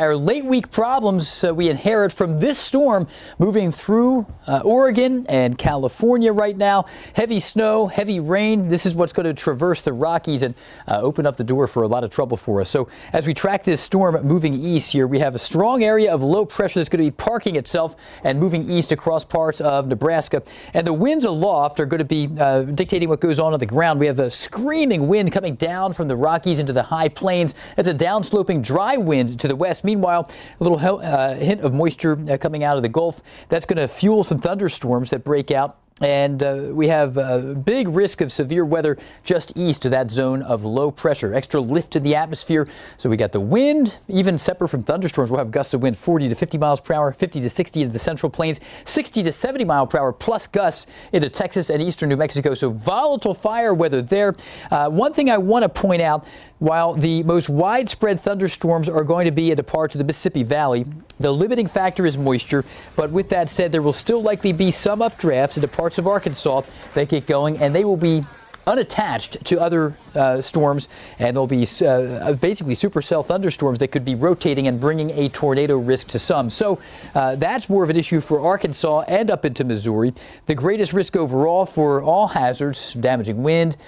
our late week problems we inherit from this storm moving through Oregon and California right now. Heavy snow, heavy rain. This is what's going to traverse the Rockies and open up the door for a lot of trouble for us. So as we track this storm moving east here, we have a strong area of low pressure that's going to be parking itself and moving east across parts of Nebraska. And the winds aloft are going to be dictating what goes on the ground. We have a screaming wind coming down from the Rockies into the high plains. It's a downsloping dry wind to the west. Meanwhile, a little hint of moisture coming out of the Gulf. That's going to fuel some thunderstorms that break out. And we have a big risk of severe weather just east of that zone of low pressure. Extra lift in the atmosphere. So we got the wind, even separate from thunderstorms. We'll have gusts of wind 40 to 50 miles per hour, 50 to 60 into the central plains, 60 to 70 mile per hour plus gusts into Texas and eastern New Mexico. So volatile fire weather there. One thing I want to point out, while the most widespread thunderstorms are going to be at the parts of the Mississippi Valley, the limiting factor is moisture. But with that said, there will still likely be some updrafts into parts of Arkansas that get going, and they will be unattached to other storms, and there'll be basically supercell thunderstorms that could be rotating and bringing a tornado risk to some. So that's more of an issue for Arkansas and up into Missouri. The greatest risk overall for all hazards, damaging wind,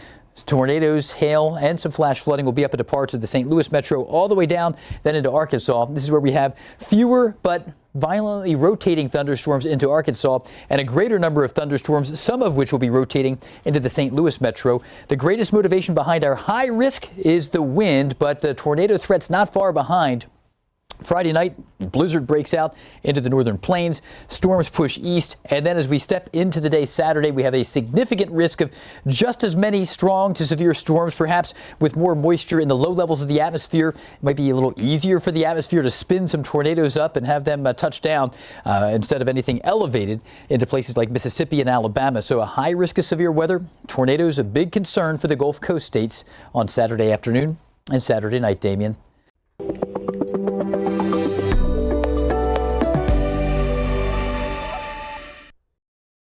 tornadoes, hail, and some flash flooding will be up into parts of the St. Louis metro all the way down then into Arkansas. This is where we have fewer but violently rotating thunderstorms into Arkansas and a greater number of thunderstorms, some of which will be rotating into the St. Louis metro. The greatest motivation behind our high risk is the wind, but the tornado threat's not far behind. Friday night, blizzard breaks out into the northern plains. Storms push east. And then as we step into the day Saturday, we have a significant risk of just as many strong to severe storms, perhaps with more moisture in the low levels of the atmosphere. It might be a little easier for the atmosphere to spin some tornadoes up and have them touch down instead of anything elevated into places like Mississippi and Alabama. So a high risk of severe weather. Tornadoes a big concern for the Gulf Coast states on Saturday afternoon and Saturday night, Damien.